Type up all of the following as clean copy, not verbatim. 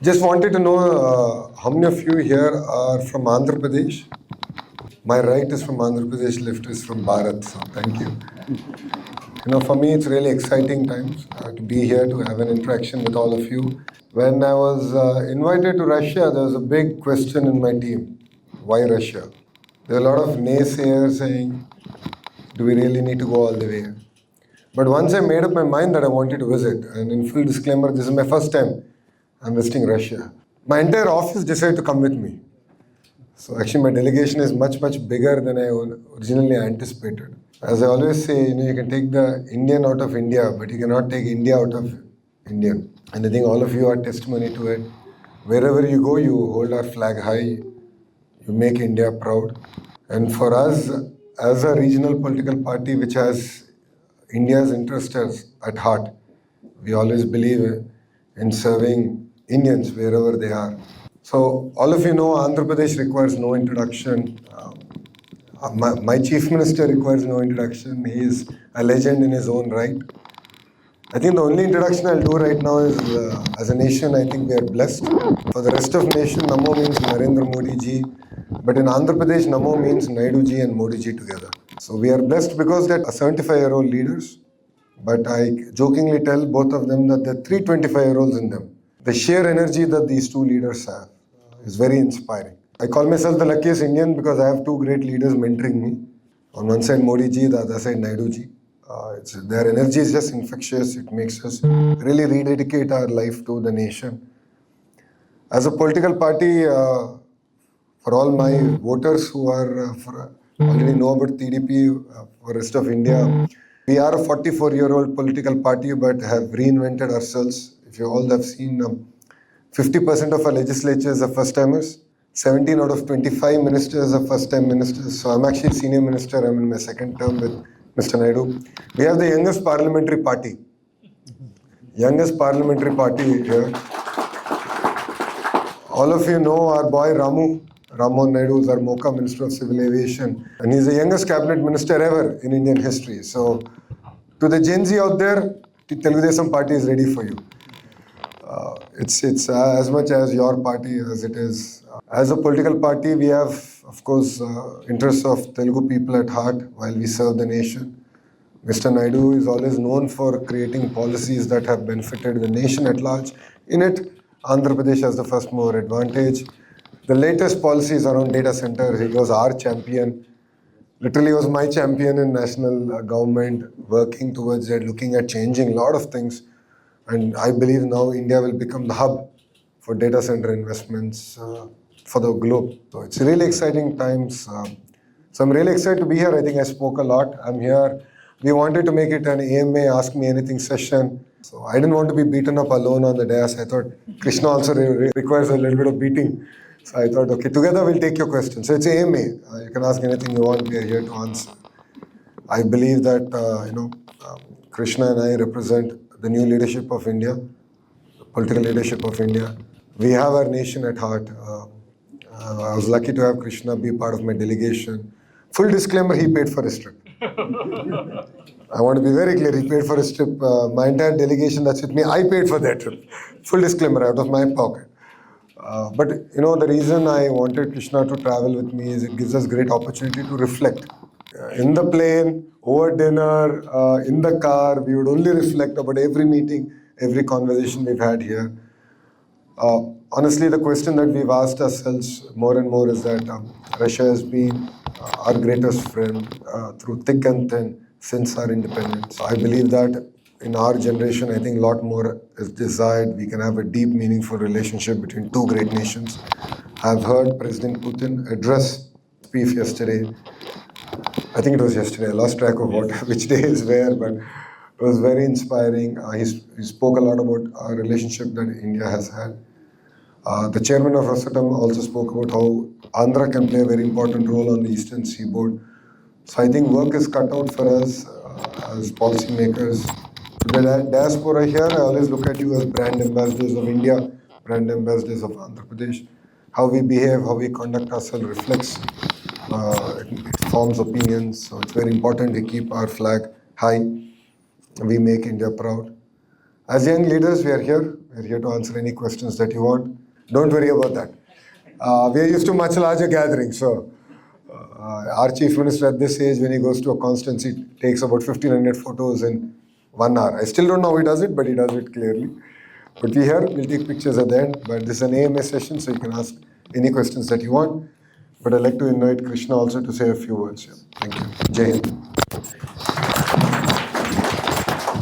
Just wanted to know how many of you here are from Andhra Pradesh? My right is from Andhra Pradesh, left is from Bharat. So thank you. For me, it's really exciting times to be here, to have an interaction with all of you. When I was invited to Russia, there was a big question in my team. Why Russia? There are a lot of naysayers saying, do we really need to go all the way? But once I made up my mind that I wanted to visit, and in full disclaimer, this is my first time I'm visiting Russia. My entire office decided to come with me. So actually my delegation is much, much bigger than I originally anticipated. As I always say, you can take the Indian out of India, but you cannot take India out of Indian. And I think all of you are testimony to it. Wherever you go, you hold our flag high, you make India proud. And for us, as a regional political party which has India's interests at heart, we always believe in serving Indians wherever they are. So all of you know Andhra Pradesh requires no introduction. My chief minister requires no introduction. He is a legend in his own right. I think the only introduction I'll do right now is, as a nation, I think we are blessed. For the rest of nation, Namo means Narendra Modi ji. But in Andhra Pradesh, Namo means Naidu ji and Modi ji together. So we are blessed because they're 75-year-old leaders. But I jokingly tell both of them that there are 325-year-olds in them. The sheer energy that these two leaders have is very inspiring. I call myself the luckiest Indian because I have two great leaders mentoring me. On one side Modi ji, the other side Naidu ji. Their energy is just infectious. It makes us really rededicate our life to the nation. As a political party, for all my voters who are already know about TDP, for the rest of India, we are a 44-year-old political party but have reinvented ourselves. If you all have seen, 50% of our legislatures are first-timers. 17 out of 25 ministers are first-time ministers. So I'm actually senior minister. I'm in my second term with Mr. Naidu. We have the youngest parliamentary party. Youngest parliamentary party here. All of you know our boy Rammon Naidu is our MOCA Minister of Civil Aviation. And he's the youngest cabinet minister ever in Indian history. So to the Gen Z out there, the Telugu Desam party is ready for you. It's as much as your party as it is. As a political party, we have, of course, interests of Telugu people at heart while we serve the nation. Mr. Naidu is always known for creating policies that have benefited the nation at large. In it, Andhra Pradesh has the first mover advantage. The latest policies around data centers, he was our champion. Literally was my champion in national government, working towards it, looking at changing a lot of things. And I believe now India will become the hub for data center investments for the globe. So it's really exciting times. So I'm really excited to be here. I think I spoke a lot. I'm here. We wanted to make it an AMA, Ask Me Anything session. So I didn't want to be beaten up alone on the dais. I thought Krishna also requires a little bit of beating. So I thought, okay, together we'll take your questions. So it's AMA. You can ask anything you want. We are here to answer. I believe that, Krishna and I represent the new leadership of India, the political leadership of India. We have our nation at heart. I was lucky to have Krishna be part of my delegation. Full disclaimer, he paid for his trip. I want to be very clear, he paid for his trip. My entire delegation that's with me, I paid for that trip. Full disclaimer, out of my pocket. But the reason I wanted Krishna to travel with me is it gives us great opportunity to reflect. In the plane, over dinner, in the car, we would only reflect about every meeting, every conversation we've had here. Honestly, the question that we've asked ourselves more and more is that Russia has been our greatest friend through thick and thin since our independence. I believe that in our generation, I think a lot more is desired. We can have a deep, meaningful relationship between two great nations. I've heard President Putin address speech yesterday. I think it was yesterday. I lost track of which day is where, but it was very inspiring. He spoke a lot about our relationship that India has had. The chairman of Rosatom also spoke about how Andhra can play a very important role on the eastern seaboard. So I think work is cut out for us as policymakers. To the diaspora here, I always look at you as brand ambassadors of India, brand ambassadors of Andhra Pradesh. How we behave, how we conduct ourselves reflects, it forms opinions. So it's very important we keep our flag high. We make India proud. As young leaders, we are here. We're here to answer any questions that you want. Don't worry about that. We are used to much larger gatherings, so our chief minister at this age, when he goes to a constituency, takes about 1,500 photos in 1 hour. I still don't know how he does it, but he does it clearly. But we'll take pictures at the end. But this is an AMA session, so you can ask any questions that you want. But I'd like to invite Krishna also to say a few words here. Thank you. Jai Hind.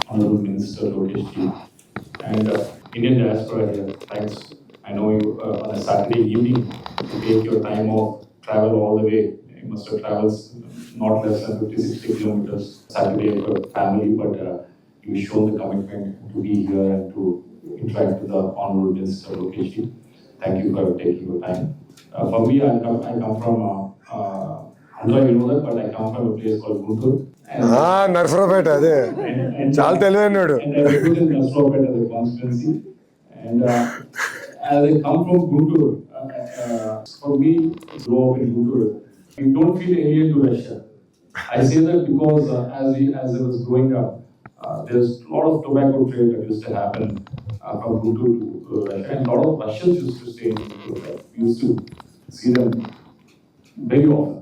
Honorable Minister Lokesh ji, and Indian diaspora here, thanks. I know you on a Saturday evening to take your time off, travel all the way. You must have traveled not less than 50-60 kilometers Saturday for family, but you show the commitment to be here and to interact with the Honorable Minister Lokesh ji. Thank you for taking your time. For me, I come from Andhra, you know that, but I come from a place called Guntur. Narfrapeta, అదే చాలా తెలివైనడు. And I represent Narfrapeta as a constituency. And as I come from Guntur, for me, grow up in Guntur, you don't feel alien to Russia. I say that because as I was growing up, there's a lot of tobacco trade that used to happen from Guntur to Russia, and a lot of Russians used to stay in Guntur. We used to see them very often.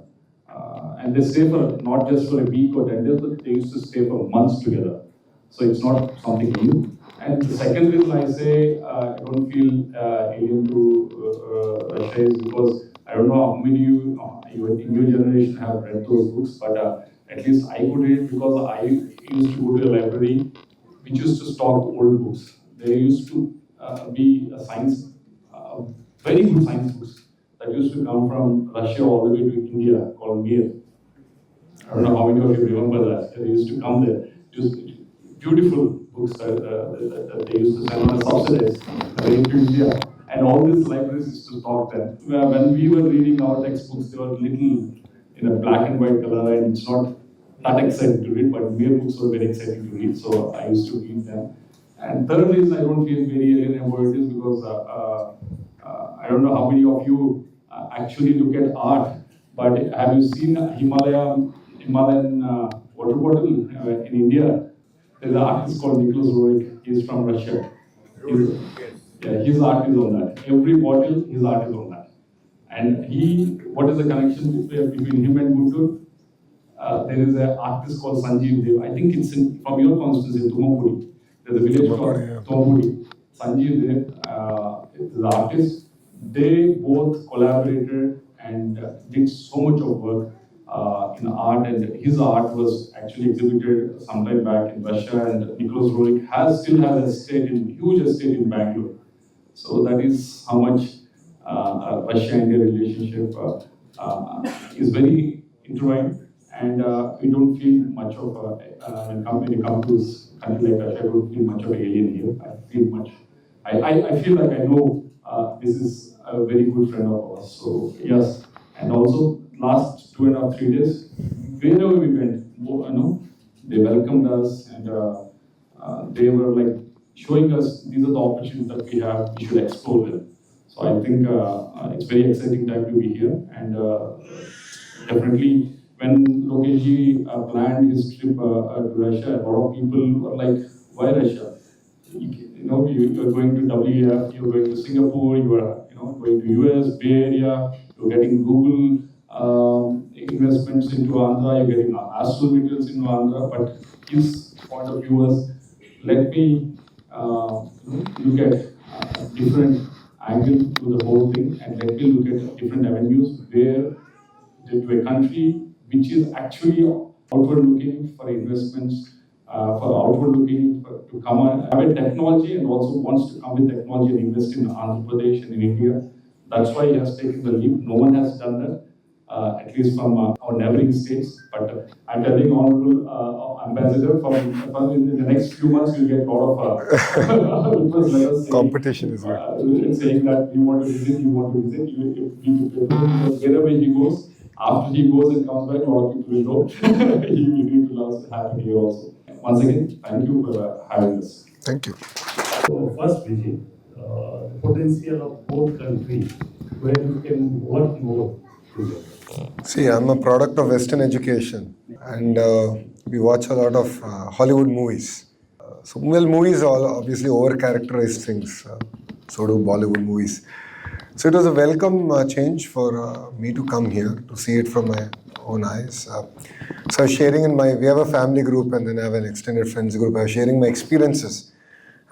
And they stay for not just for a week or 10 days, but they used to stay for months together. So it's not something new. And the second reason I say I don't feel alien to Russia is because I don't know how many in your generation have read those books, but at least I could read because I used to go to a library which used to stock old books. There used to be a science, very good science books that used to come from Russia all the way to India called Mir. I don't know how many of you remember that. They used to come there. Beautiful books that they used to send on a subsidies to India. And all these libraries used to stock them. When we were reading our textbooks, they were little in a black and white color, and it's not that exciting to read, but Mir books were very exciting to read, so I used to read them. And third reason I don't feel very alien about it is because I don't know how many of you actually look at art, but have you seen Himalayan water bottle in India? There's an artist called Nicholas Roerich. He's from Russia. His art is on that. Every bottle, his art is on that. And what is the connection between him and Guntur? There is an artist called Sanjeev Dev. I think it's from your constituency, Tumapudi. There's a village called Tumapudi. Sanjeev Dev is the artist. They both collaborated and did so much of work in art, and his art was actually exhibited sometime back in Russia, and Nicholas Roerich still has a huge estate in Bangalore. So that is how much Russia-India relationship is very intertwined, and we don't feel much of when you come to this country like Russia, I don't feel much of an alien here. I feel like I know this is a very good friend of ours. So yes, and also last 2.5-3 days, wherever we went, they welcomed us, and they were like showing us these are the opportunities that we have, we should explore them. So I think it's very exciting time to be here, and definitely when Lokesh ji planned his trip to Russia, a lot of people were like, why Russia? You're going to WEF, you're going to Singapore, you are going to US, Bay Area, you're getting Google investments into Andhra, you're getting Astral materials into Andhra, but his point of view was, let me look at different angle to the whole thing, and let me look at different avenues where to a country which is actually outward looking for investments, to come and have a technology, and also wants to come with technology and invest in Andhra Pradesh and in India. That's why he has taken the leap. No one has done that, at least from our neighboring states. But I'm telling Honorable Ambassador, in the next few months, you'll get a lot of letters saying, Competition is good. Saying that you want to visit. Wherever he goes, after he goes and comes back, a lot of people will know. You need to happen here also. Once again, thank you for having us. Thank you. So first visit, the potential of both countries where you can work more together. See, I'm a product of Western education, and we watch a lot of Hollywood movies. So, well, movies all obviously over-characterize things. So do Bollywood movies. So it was a welcome change for me to come here to see it from my own eyes. So I was sharing we have a family group and then I have an extended friends group. I was sharing my experiences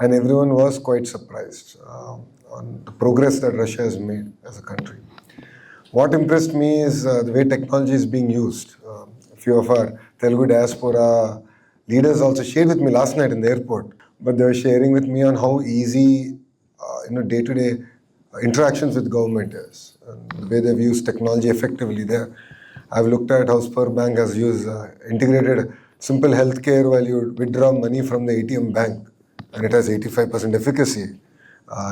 and everyone was quite surprised on the progress that Russia has made as a country. What impressed me is the way technology is being used. A few of our Telugu diaspora leaders also shared with me last night in the airport, but they were sharing with me on how easy, day-to-day interactions with government is, and the way they've used technology effectively there. I've looked at how Spur Bank has used integrated simple healthcare while you withdraw money from the ATM bank, and it has 85% efficacy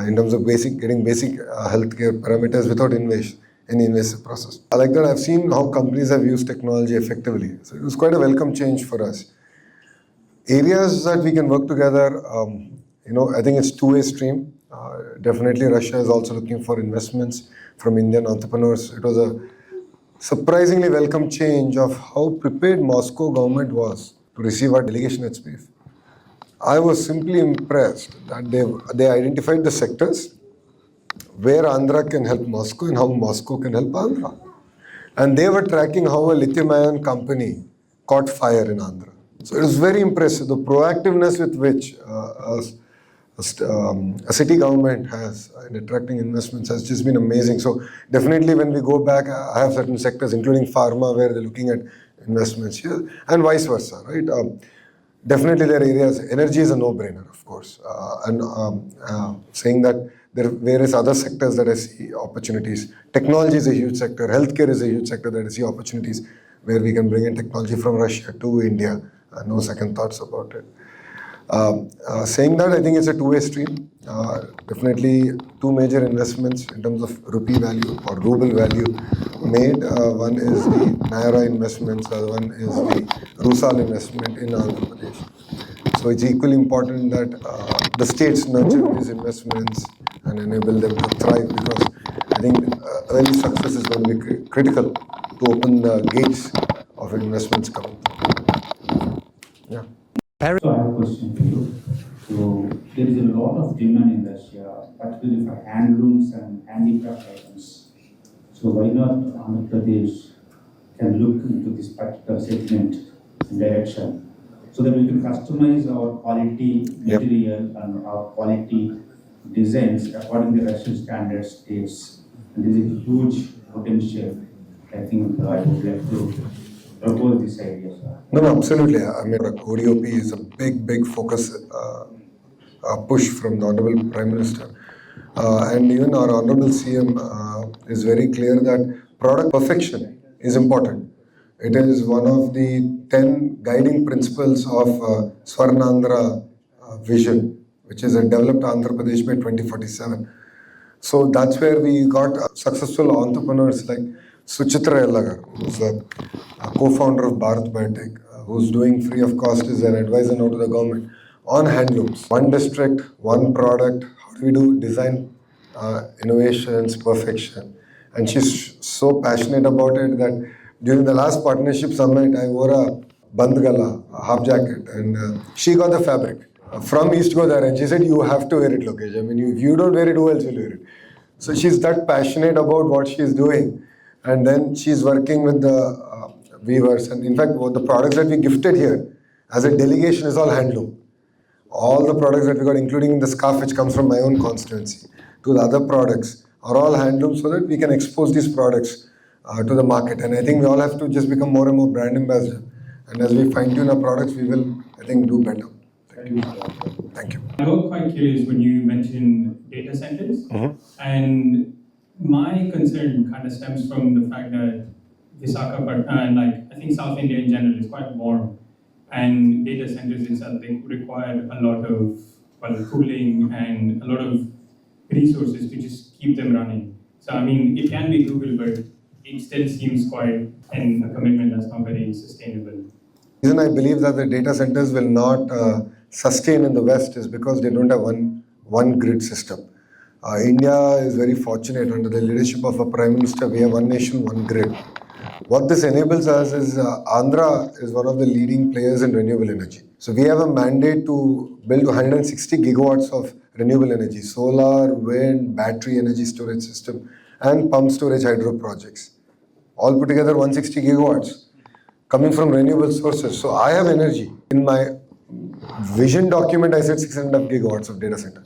in terms of getting basic healthcare parameters without any invasive process. I like that. I've seen how companies have used technology effectively. So it was quite a welcome change for us. Areas that we can work together, I think it's two-way stream. Definitely Russia is also looking for investments from Indian entrepreneurs. It was a surprisingly welcome change of how prepared Moscow government was to receive our delegation at SPIEF. I was simply impressed that they identified the sectors where Andhra can help Moscow and how Moscow can help Andhra. And they were tracking how a lithium-ion company caught fire in Andhra. So it was very impressive, the proactiveness with which a city government has in attracting investments has just been amazing. So definitely when we go back, I have certain sectors, including pharma, where they're looking at investments here, and vice versa, right? Definitely there are areas, energy is a no-brainer, of course. Saying that there are various other sectors that I see opportunities. Technology is a huge sector, healthcare is a huge sector that I see opportunities where we can bring in technology from Russia to India. No second thoughts about it. Saying that, I think it's a two-way stream. Definitely two major investments in terms of rupee value or ruble value made. One is the Nara investments, the other one is the Rusal investment in Andhra Pradesh. So it's equally important that the states nurture these investments and enable them to thrive, because I think early success is going to be critical to open the gates of investments coming through. Yeah. So I have a question for you. So there is a lot of demand in Russia, particularly for handlooms and handicraft items. So why not Andhra Pradesh can look into this particular segment and direction, so that we can customize our quality material and our quality designs according to Russian standard states. And there is a huge potential. I think I would like to propose this idea, sir. No, absolutely. I mean, ODOP is a big focus push from the Honorable Prime Minister. And even our Honorable CM is very clear that product perfection is important. It is one of the 10 guiding principles of Swarnandhra vision, which is a developed Andhra Pradesh by 2047. So that's where we got successful entrepreneurs like Suchitra Yellagar, who's a co-founder of Bharat Biotech, who's doing free of cost, is an advisor now to the government on handlooms. One district, one product, how do we do design, innovations, perfection. And she's so passionate about it that during the last partnership summit, I wore a bandgala, a half jacket, and she got the fabric from East Godavari, and she said, you have to wear it, Lokesh. I mean, if you don't wear it, who else will wear it? So she's that passionate about what she's doing. And then she's working with the weavers. And in fact, the products that we gifted here as a delegation is all handloom. All the products that we got, including the scarf which comes from my own constituency, to the other products, are all handloom, so that we can expose these products to the market. And I think we all have to just become more and more brand ambassador. And as we fine tune our products, we will, I think, do better. Thank you. I got quite curious when you mentioned data centers, and my concern kind of stems from the fact that Visakhapatnam, I think South India in general, is quite warm, and data centers itself, they require a lot of cooling and a lot of resources to just keep them running. So I mean, it can be Google, but it still seems quite a commitment that's not very sustainable. The reason I believe that the data centers will not sustain in the West is because they don't have one grid system. India is very fortunate under the leadership of a Prime Minister. We have one nation, one grid. What this enables us is Andhra is one of the leading players in renewable energy. So we have a mandate to build 160 gigawatts of renewable energy, solar, wind, battery energy storage system, and pump storage hydro projects. All put together 160 gigawatts coming from renewable sources. So I have energy. In my vision document, I said 6.5 gigawatts of data center.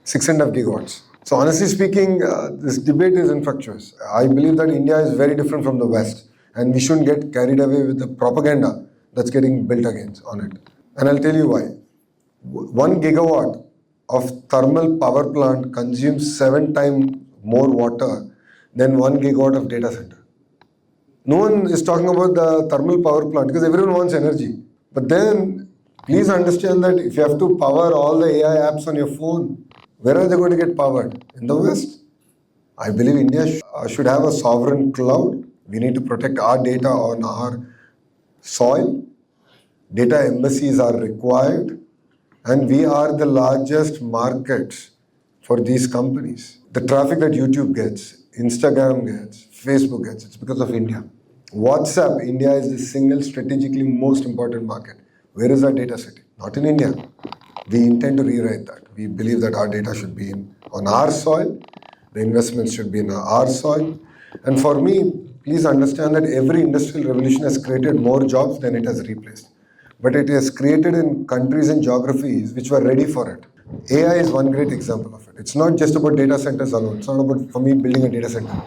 6.5 gigawatts. So honestly speaking, this debate is infructuous. I believe that India is very different from the West, and we shouldn't get carried away with the propaganda that's getting built against on it. And I'll tell you why. 1 gigawatt of thermal power plant consumes 7 times more water than 1 gigawatt of data center. No one is talking about the thermal power plant because everyone wants energy. But then please understand that if you have to power all the AI apps on your phone, where are they going to get powered? In the West. I believe India should have a sovereign cloud. We need to protect our data on our soil. Data embassies are required. And we are the largest markets for these companies. The traffic that YouTube gets, Instagram gets, Facebook gets, it's because of India. WhatsApp, India is the single strategically most important market. Where is our data sitting? Not in India. We intend to rewrite that. We believe that our data should be on our soil. The investments should be in our soil. And for me, please understand that every industrial revolution has created more jobs than it has replaced. But it is created in countries and geographies which were ready for it. AI is one great example of it. It's not just about data centers alone. It's not about, for me, building a data center.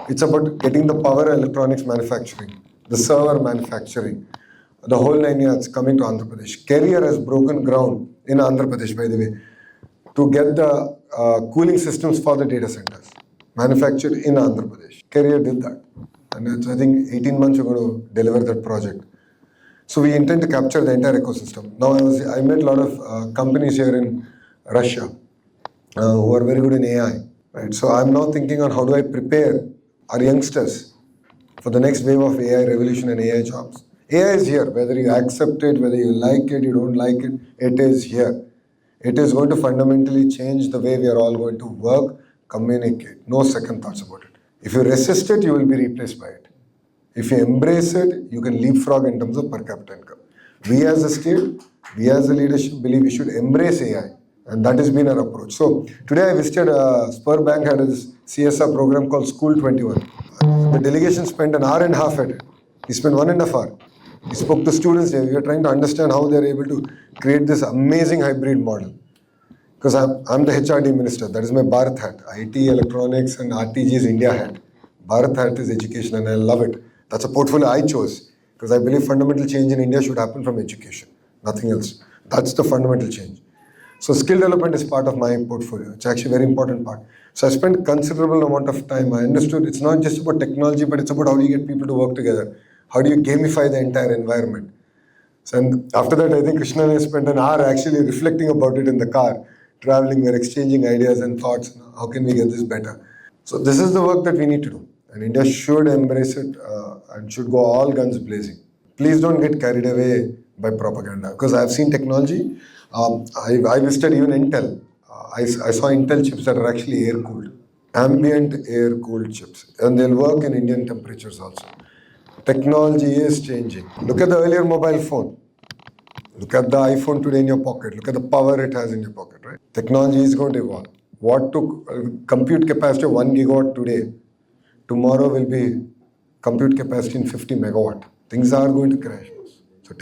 It's about getting the power electronics manufacturing, the server manufacturing, the whole 9 yards coming to Andhra Pradesh. Carrier has broken ground in Andhra Pradesh, by the way, to get the cooling systems for the data centers manufactured in Andhra Pradesh. Carrier did that. And it's, I think 18 months we're going to deliver that project. So we intend to capture the entire ecosystem. Now I met a lot of companies here in Russia who are very good in AI. Right? So I'm now thinking on how do I prepare our youngsters for the next wave of AI revolution and AI jobs. AI is here, whether you accept it, whether you like it, you don't like it, it is here. It is going to fundamentally change the way we are all going to work, communicate. No second thoughts about it. If you resist it, you will be replaced by it. If you embrace it, you can leapfrog in terms of per capita income. We as a state, we as a leadership believe we should embrace AI. And that has been our approach. So today I visited Spur Bank had a CSR program called School 21. The delegation spent an hour and a half at it. He spent 1.5 hours. He spoke to students there. We were trying to understand how they're able to create this amazing hybrid model. Because I'm the HRD minister. That is my Bharat hat. IT, electronics, and RTG is India hat. Bharat hat is education, and I love it. That's a portfolio I chose because I believe fundamental change in India should happen from education, nothing else. That's the fundamental change. So skill development is part of my portfolio. It's actually a very important part. So I spent considerable amount of time. I understood it's not just about technology, but it's about how do you get people to work together. How do you gamify the entire environment? So, and after that, I think Krishna and I spent an hour actually reflecting about it in the car, traveling, we're exchanging ideas and thoughts. How can we get this better? So this is the work that we need to do. And India should embrace it and should go all guns blazing. Please don't get carried away by propaganda because I've seen technology. I visited even Intel. I saw Intel chips that are actually air cooled, ambient air cooled chips, and they'll work in Indian temperatures also. Technology is changing. Look at the earlier mobile phone. Look at the iPhone today in your pocket. Look at the power it has in your pocket, right? Technology is going to evolve. What took compute capacity of 1 gigawatt today, tomorrow will be compute capacity in 50 megawatt. Things are going to crash.